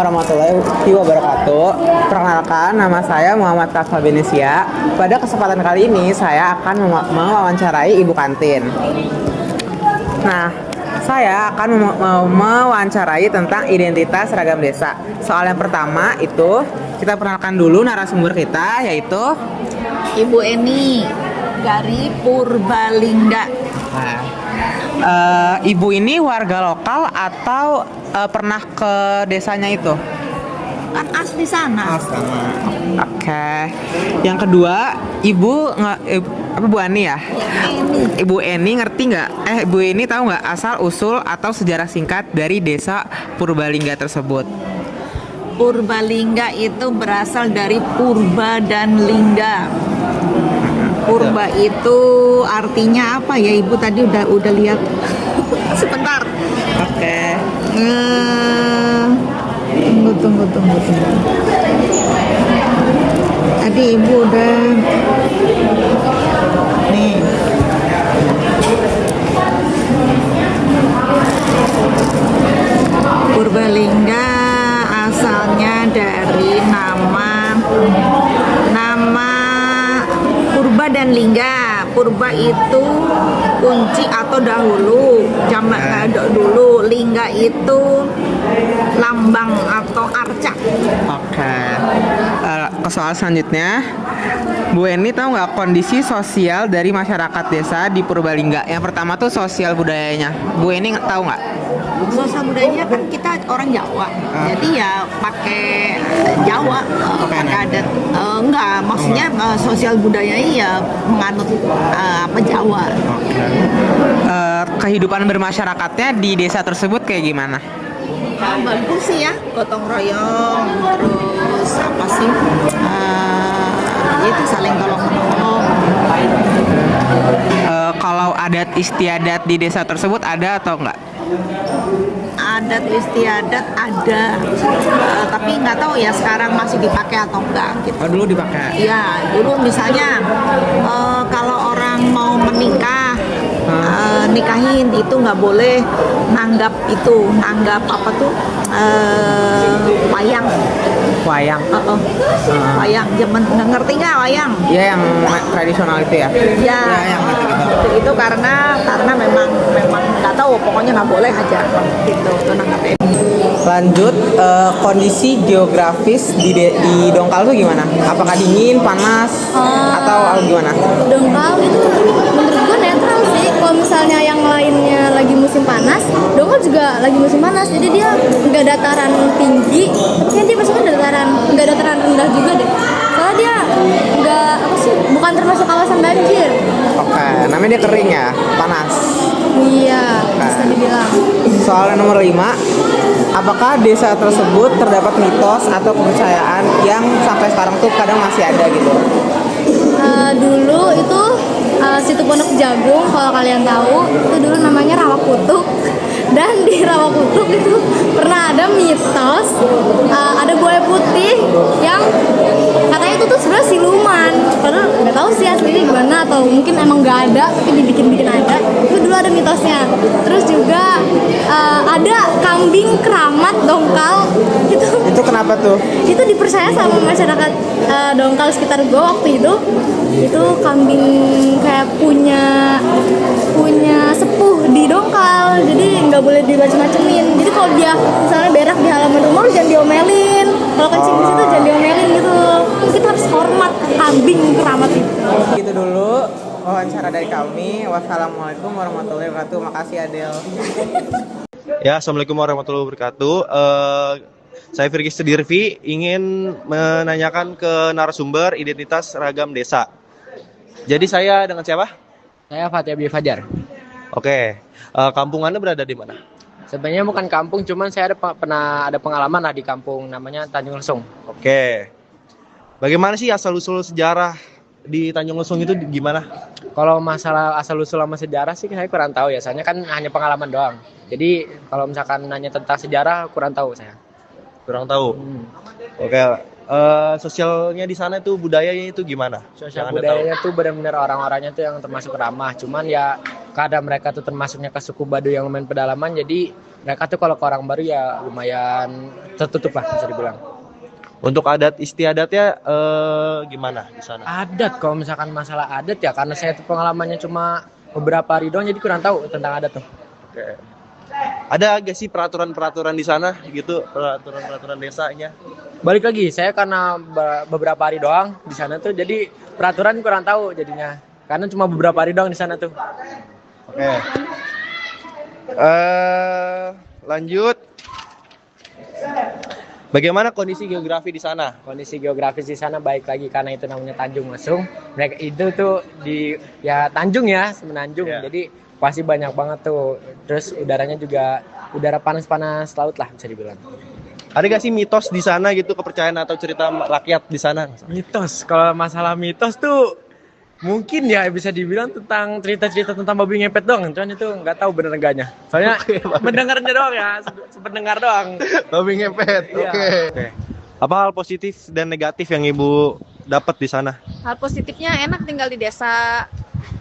warahmatullahi wabarakatuh. Perkenalkan, nama saya Muhammad Kafa Benesia. Pada kesempatan kali ini saya akan mewawancarai ibu kantin. Nah, saya akan mewawancarai tentang identitas seragam desa. Soal yang pertama itu kita perkenalkan dulu narasumber kita, yaitu Ibu Eni dari Purbalingga. Nah, ibu ini warga lokal atau pernah ke desanya itu? Kan asli sana. Oke. Yang kedua, apa Bu Ani ya? Eni. Ibu Eni ngerti nggak? Ibu Eni tahu nggak asal usul atau sejarah singkat dari desa Purbalingga tersebut? Purbalingga itu berasal dari purba dan lingga. Purba itu artinya apa ya? Ibu tadi udah lihat. Sebentar. Oke. Tunggu. Tadi ibu udah nih. Purbalingga asalnya dari nama purba dan lingga. Purba itu kunci atau dahulu, jamak dulu. Lingga itu lambang atau arca. Oke. Ke soal selanjutnya, Bu Eni tahu nggak kondisi sosial dari masyarakat desa di Purbalingga? Yang pertama tuh sosial budayanya. Bu Eni tahu nggak? Sosial budayanya kan kita orang Jawa, jadi ya pakai Jawa, pakai adat. Enggak, maksudnya sosial budayanya ya menganut Jawa. Kehidupan bermasyarakatnya di desa tersebut kayak gimana? Bagus sih ya, gotong royong, terus apa sih? Itu saling tolong menolong. Kalau adat istiadat di desa tersebut ada atau enggak? Adat istiadat ada, tapi nggak tahu ya sekarang masih dipakai atau enggak gitu. Oh, dulu dipakai. Ya, dulu misalnya kalau orang mau menikah, nikahin itu nggak boleh nanggap apa tuh, wayang. Wayang. Wayang, nggak ngerti nggak wayang? Ya, yang tradisional itu ya. Ya, yang gitu. itu karena memang nggak tahu, pokoknya nggak boleh aja gitu nanggapnya. Lanjut, kondisi geografis di Dongkal tuh gimana? Apakah dingin, panas, atau gimana? Dongkal itu menurut gue netral sih. Kalau misalnya yang lainnya lagi musim panas, Dongkal juga lagi musim panas. Jadi dia nggak dataran tinggi, tapi kan dia maksudnya nggak dataran rendah juga deh. Soalnya dia nggak bukan termasuk kawasan banjir. Oke, namanya dia kering ya, panas. Iya, bisa dibilang. Soal nomor 5, apakah desa tersebut terdapat mitos atau kepercayaan yang sampai sekarang tuh kadang masih ada gitu? Dulu itu situ Pondok Jagung, kalau kalian tahu, itu dulu namanya Rawakutuk. Dan di Rawakutuk itu pernah ada mitos, ada buaya putih yang katanya itu tuh sebenarnya siluman. Padahal nggak tahu sih aslinya gimana, atau mungkin emang nggak ada tapi dibikin ada. Itu dulu ada mitosnya. Terus juga ada kambing keramat Dongkal. Itu kenapa tuh? Itu dipercaya sama masyarakat Dongkal sekitar gue waktu itu. Itu kambing kayak punya sepuh di Dongkal, jadi nggak boleh dimacem-macemin. Jadi kalau dia misalnya berak di halaman rumah, jangan diomelin. Kalau kencing di situ jangan diomelin gitu. Kita harus hormat kambing keramat itu. Gitu dulu wawancara dari kami. Wassalamualaikum warahmatullahi wabarakatuh. Makasih Adel. Ya, assalamualaikum warahmatullahi wabarakatuh. Saya Firgi Sudirvi ingin menanyakan ke narasumber identitas ragam desa. Jadi saya dengan siapa? Saya Fatih Abi Fajar. Oke, kampung Anda berada di mana? Sebenarnya bukan kampung, cuman saya pernah ada pengalaman lah di kampung namanya Tanjung Lesung. Oke, bagaimana sih asal-usul sejarah di Tanjung Lesung itu gimana? Kalau masalah asal-usul sama sejarah sih saya kurang tahu ya, soalnya kan hanya pengalaman doang. Jadi kalau misalkan nanya tentang sejarah kurang tahu saya. Kurang tahu. Oke, sosialnya di sana budayanya itu gimana? Sosial budayanya tuh benar-benar orang-orangnya tuh yang termasuk ramah. Cuman ya karena mereka tuh termasuknya ke suku Baduy yang lumayan pedalaman, jadi mereka tuh kalau ke orang baru ya lumayan tertutup lah bisa dibilang. Untuk adat istiadatnya gimana di sana? Adat, kalau misalkan masalah adat ya karena saya tuh pengalamannya cuma beberapa hari doang jadi kurang tahu tentang adat tuh. Oke. Ada gak sih peraturan-peraturan di sana gitu, peraturan-peraturan desanya? Balik lagi, saya karena beberapa hari doang di sana tuh jadi peraturan kurang tahu jadinya. Karena cuma beberapa hari doang di sana tuh. Oke. Lanjut. Bagaimana kondisi geografi di sana? Kondisi geografis di sana baik lagi karena itu namanya Tanjung Lesung. Mereka itu tuh di ya Tanjung ya, semenanjung. Yeah. Jadi pasti banyak banget tuh. Terus udaranya juga udara panas-panas laut lah bisa dibilang. Ada gak sih mitos di sana gitu, kepercayaan atau cerita rakyat di sana? Mitos, kalau masalah mitos tuh mungkin ya bisa dibilang tentang cerita-cerita tentang babi ngepet doang. Cuman itu nggak tahu bener enggaknya. Soalnya mendengarnya doang ya, pendengar doang. Babi ngepet. Iya. Oke. Apa hal positif dan negatif yang Ibu dapat di sana? Hal positifnya enak tinggal di desa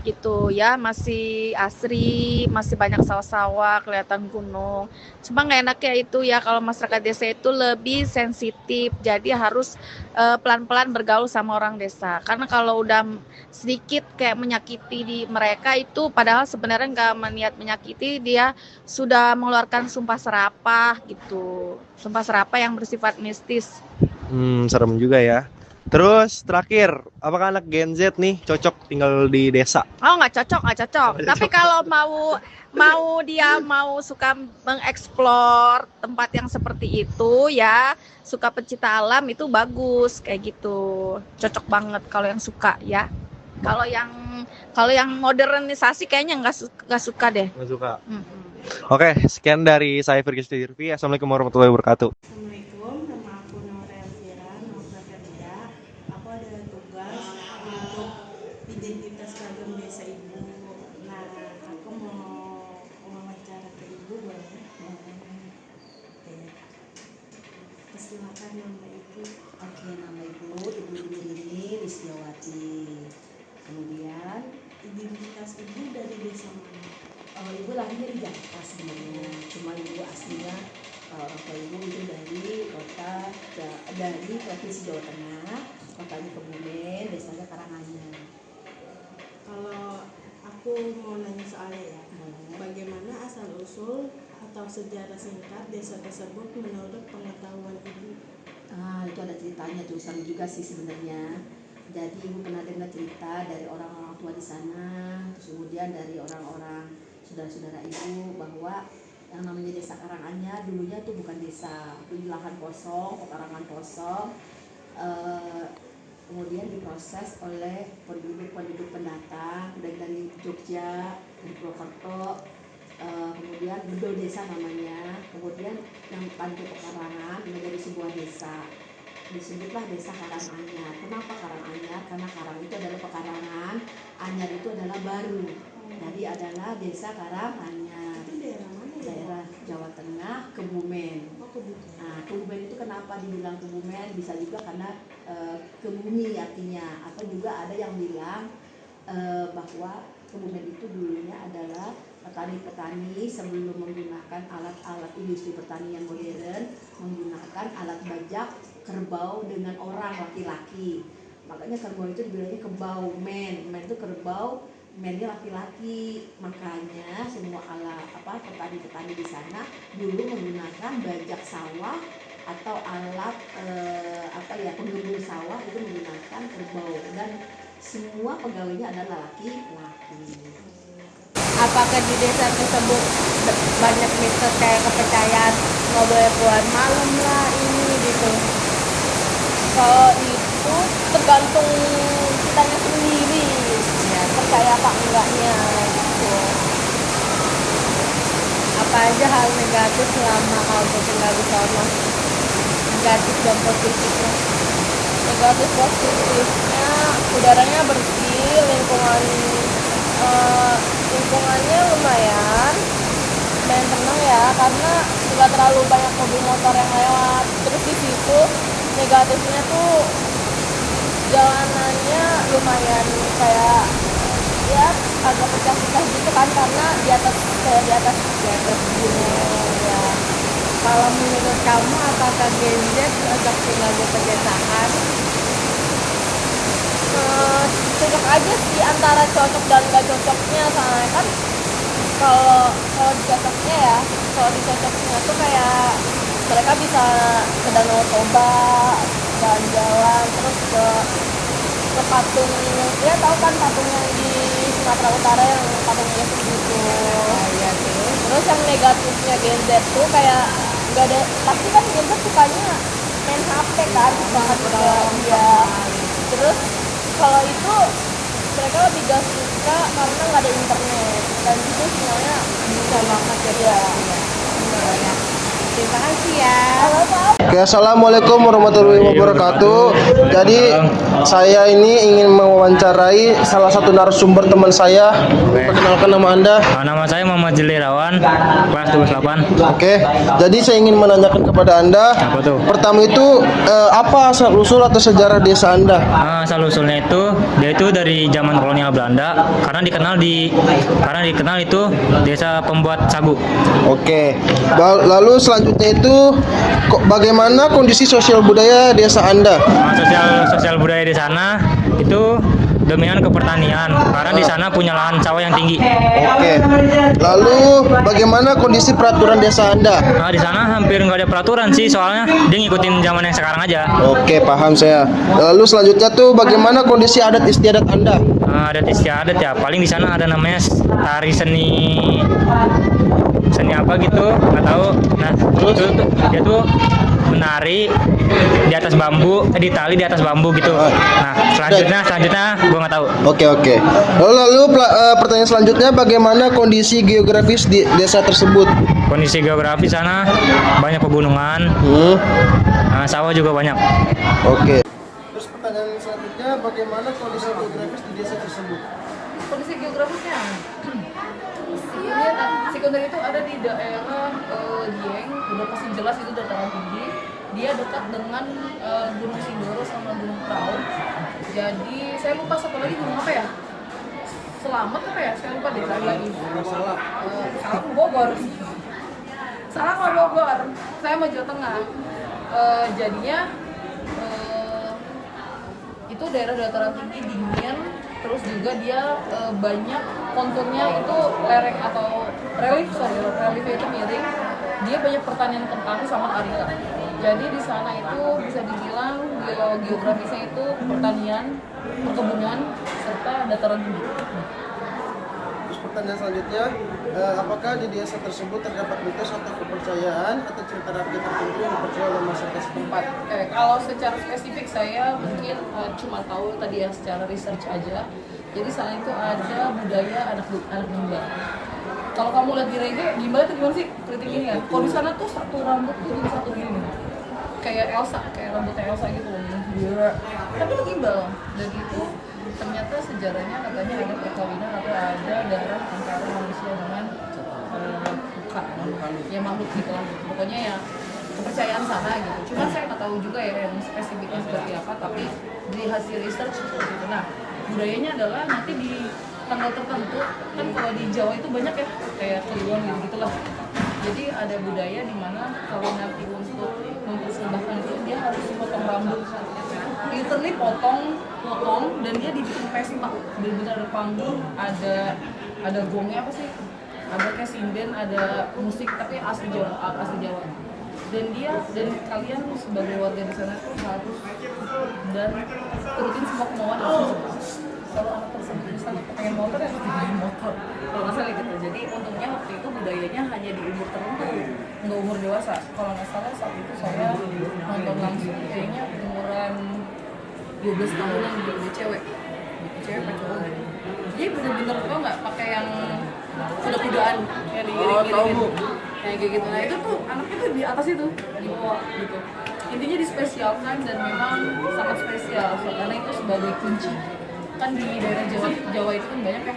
gitu ya, masih asri, masih banyak sawah-sawah, kelihatan gunung. Cuma nggak enaknya itu ya kalau masyarakat desa itu lebih sensitif, jadi harus pelan-pelan bergaul sama orang desa. Karena kalau udah sedikit kayak menyakiti di mereka itu, padahal sebenarnya nggak meniat menyakiti, dia sudah mengeluarkan sumpah serapah gitu, sumpah serapah yang bersifat mistis. Serem juga ya. Terus terakhir, apakah anak Gen Z nih cocok tinggal di desa? Oh nggak cocok. Tapi kalau dia mau suka mengeksplor tempat yang seperti itu ya, suka pecinta alam itu bagus kayak gitu, cocok banget kalau yang suka ya. Kalau yang modernisasi kayaknya nggak suka deh. Nggak suka. Oke, sekian dari saya Firgis Dirvi. Assalamualaikum warahmatullahi wabarakatuh. Assalamualaikum, nama aku Nora Elvira, Nova Ferida. Aku ada tugas untuk identitas ragam desa Ibu. Nah, aku mau wawancara ke Ibu, boleh? Oke. Persilakan nama Ibu. Oke, nama Ibu Rini Wisdiawati. Kemudian Identitas Ibu dari desa mana? Ibu lahirnya di Jakarta sebenarnya. Cuma Ibu aslinya orang tua Ibu itu dari provinsi Jawa Tengah, kotanya Kebumen, desanya Karanganyar. Kalau aku mau nanya soalnya ya, bagaimana asal usul atau sejarah singkat desa tersebut menurut pengetahuan Ibu? Itu ada ceritanya tuh, seru juga sih sebenarnya. Jadi Ibu pernah dengar cerita dari orang-orang tua di sana, terus kemudian dari orang-orang saudara-saudara Ibu bahwa yang namanya desa Karanganyar dulunya tuh bukan desa, itu lahan kosong, pekarangan kosong. Kemudian diproses oleh penduduk pendatang dari Jogja, dari Purwokerto, kemudian bedol desa namanya. Kemudian yang pantai pekarangan menjadi sebuah desa, disebutlah desa Karanganyar. Kenapa Karanganyar? Karena Karang itu adalah pekarangan, Anyar itu adalah baru, jadi adalah desa Karanganyar. Itu daerah mana ya? Daerah Jawa Tengah, Kebumen. Oh, Kebumen. Nah, Kebumen itu kenapa dibilang Kebumen? Bisa juga karena kebumi artinya, atau juga ada yang bilang bahwa Kebumen itu dulunya adalah petani-petani sebelum menggunakan alat-alat industri pertanian modern, menggunakan alat bajak kerbau dengan orang laki-laki. Makanya kerbau itu dibilangnya kebau, men itu kerbau, mennya laki-laki. Makanya semua petani-petani di sana dulu menggunakan bajak sawah atau alat penggembur sawah itu menggunakan kerbau, dan semua pegawainya adalah laki-laki. Apakah di desa tersebut banyak mitos kayak kepercayaan nggak boleh keluar malam lah ini gitu? Kalau itu tergantung kitanya sendiri ya, percaya apa enggaknya gitu. Apa aja hal negatif selama kamu tinggal di sana? Negatif dan positifnya. Negatif positifnya udaranya bersih, lingkungannya lumayan dan tenang ya, karena nggak terlalu banyak mobil motor yang lewat. Terus di situ negatifnya tuh jalanannya lumayan kayak ya agak pecah-pecah gitu kan karena di atas gunung ya. Kalau menurut kamu apakah Gen Z cocok tinggal di pedesaan? Cocok aja sih antara cocok dan gak cocoknya, soalnya kan kalau dicocoknya ya, kalau dicocoknya tuh kayak mereka bisa ke Danau Toba, jalan-jalan, terus ke patung, ya tahu kan patung yang di Sumatera Utara yang patung Yesus gitu. Iya sih. Terus yang negatifnya Gen Z tuh kayak nggak ada, pasti kan Gen Z sukanya main HP kan, banget juga dia. Terus kalau itu mereka lebih gak suka karena nggak ada internet dan itu semuanya bisa banget ya. Terima kasih ya. Oke, assalamualaikum warahmatullahi wabarakatuh. Jadi saya ini ingin mewawancarai salah satu narasumber teman saya. Perkenalkan nama Anda. Nama saya Muhammad Jelirawan, kelas 28. Oke, jadi saya ingin menanyakan kepada Anda. Apa tuh? Pertama itu apa asal usul atau sejarah desa Anda? Asal usulnya itu dia itu dari zaman kolonial Belanda karena dikenal itu desa pembuat sagu. Oke, lalu selanjutnya itu bagaimana kondisi sosial budaya desa Anda? Sosial budaya di sana itu dominan ke pertanian karena di sana punya lahan sawah yang tinggi. Oke, lalu bagaimana kondisi peraturan desa Anda? Nah, di sana hampir nggak ada peraturan sih, soalnya dia ngikutin zaman yang sekarang aja. Oke, paham saya. Lalu selanjutnya tuh bagaimana kondisi adat istiadat Anda? Nah, adat istiadat ya, paling di sana ada namanya tari seni apa gitu, nggak tahu. Nah, terus dia tuh menari di atas bambu, di tali di atas bambu gitu. Nah, selanjutnya gue nggak tahu. Oke. Lalu pertanyaan selanjutnya, bagaimana kondisi geografis di desa tersebut? Kondisi geografis sana banyak pegunungan, nah, sawah juga banyak. Oke. Terus pertanyaan selanjutnya, bagaimana kondisi geografis di desa tersebut? Kondisi geografisnya sekunder itu ada di daerah Dieng, udah pasti jelas itu dataran tinggi. Dia dekat dengan Gunung Sindoro sama Gunung Prau. Jadi saya lupa satu lagi gunung apa ya? Selamat apa ya? Saya lupa deh lagi. Salah Bogor. Salah Bogor. Saya mau Jawa Tengah. Jadinya itu daerah dataran tinggi dingin. Terus juga dia banyak konturnya itu lereng atau reliefnya itu miring. Dia banyak pertanian kentang sama karika. Jadi di sana itu bisa dibilang geografisnya itu pertanian, perkebunan, serta dataran tinggi. Terus pertanyaan selanjutnya, apakah di desa tersebut terdapat mitos atau kepercayaan atau cerita rakyat tertentu yang dipercaya oleh masyarakat setempat? Kalau secara spesifik saya mungkin cuma tahu tadi ya secara research aja. Jadi sana itu ada budaya anak gimbal. Kalau kamu lihat di reggae, gimbal itu gimana sih? Kritik ini ya. Kalau di sana tuh satu rambut tuh jadi satu gini. Kayak Elsa, kayak rambutnya Elsa gitu. Tapi itu gimbal. Dan itu ternyata sejarahnya katanya ada perkawinan atau ada darah antara manusia dengan bukan ya makhluk gitu lah. Pokoknya ya kepercayaan sana gitu. Cuma saya nggak tahu juga ya yang spesifiknya seperti apa, tapi dari hasil research seperti itu. Nah, budayanya adalah nanti di tanggal tertentu kan, kalau di Jawa itu banyak ya kayak Kliwon gitu gitulah. Jadi ada budaya di mana kalau nanti untuk mempersembahkan itu dia harus potong rambut, literally potong dan dia dibikin pesta, benar-benar ada panggung, ada gongnya apa sih, ada kayak sinden, ada musik tapi asli Jawa. Dan kalian sebagai warga di sana tuh harus dan turutin semua kemauan kalau anak tersebut misalnya pengen motor ya harus dibeli motor, kalau nggak salah gitu. Jadi untungnya waktu itu budayanya hanya di umur tertentu, nggak umur dewasa. Kalau nggak salah saat itu saya nonton langsung kayaknya umuran 12 tahunan gitu, cewek apa cowok gitu. Jadi bener-bener tau nggak pakai yang kuda-kudaan kayak diiring-iringin kayak gitu. Nah itu tuh anaknya tuh di atas itu, di bawah gitu. Intinya dispesialkan dan memang sangat spesial karena itu sebagai kunci. Kan di daerah Jawa itu kan banyak ya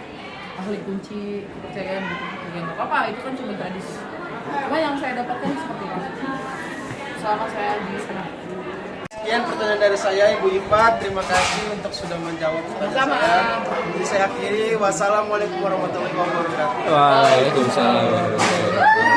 ahli kunci, kepercayaan gitu. Ya nggak apa-apa, itu kan cuma tradisi. Cuma yang saya dapatkan seperti itu selama saya di sana. sekian pertanyaan dari saya, Ibu Ipat. Terima kasih untuk sudah menjawab pertanyaan saya. Jadi saya akhiri. Wassalamualaikum warahmatullahi wabarakatuh. Waalaikumsalam.